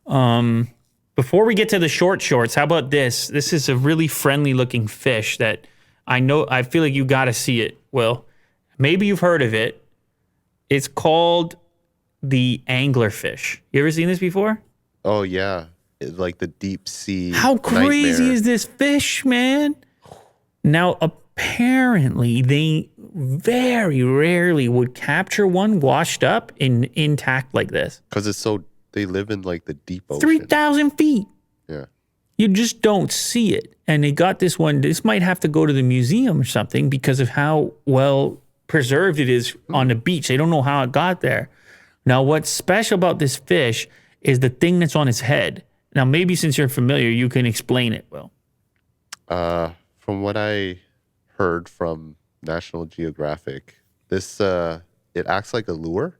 Before we get to the shorts, how about this? This is a really friendly looking fish that I feel like you got to see it, Will. Maybe you've heard of it. It's called the anglerfish. You ever seen this before? Oh, yeah. It's like the deep sea. How crazy nightmare. is this fish, man? Now, apparently, they very rarely would capture one washed up and intact like this. Because they live in like the deep ocean. 3,000 feet. Yeah. You just don't see it. And they got this one. This might have to go to the museum or something because of how well preserved it is on the beach. They don't know how it got there. Now, what's special about this fish is the thing that's on its head. Now, maybe since you're familiar, you can explain it, Will. From what I heard from National Geographic, it acts like a lure.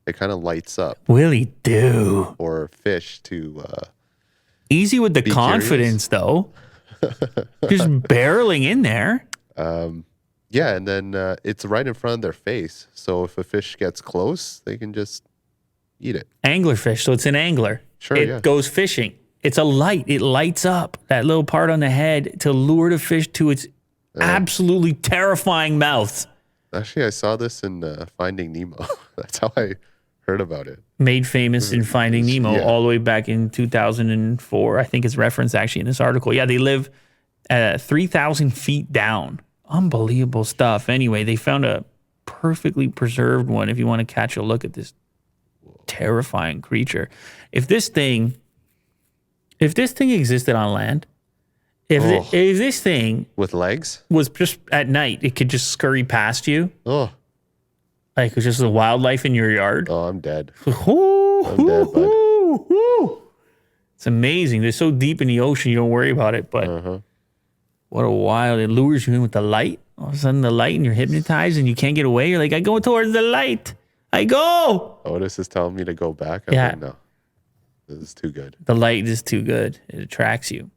It kind of lights up. Willie do. For fish to easy with the confidence, though. Just barreling in there. Yeah, and then it's right in front of their face. So if a fish gets close, they can just eat it. Anglerfish, so it's an angler. Sure, it goes fishing. It's a light. It lights up that little part on the head to lure the fish to its absolutely terrifying mouth. Actually, I saw this in Finding Nemo. That's how I heard about it. Made famous in Finding Nemo all the way back in 2004. I think it's referenced actually in this article. Yeah, they live 3,000 feet down. Unbelievable stuff. Anyway, they found a perfectly preserved one if you want to catch a look at this terrifying creature. If this thing existed on land, if this thing with legs was just at night, it could just scurry past you. Oh. Like it's just the wildlife in your yard. Oh, I'm dead. I'm dead, bud. It's amazing. They're so deep in the ocean, you don't worry about it. But what a wild, it lures you in with the light. All of a sudden, the light, and you're hypnotized and you can't get away. You're like, I go towards the light. I go. Otis is telling me to go back. I'm like, no, this is too good. The light is too good. It attracts you.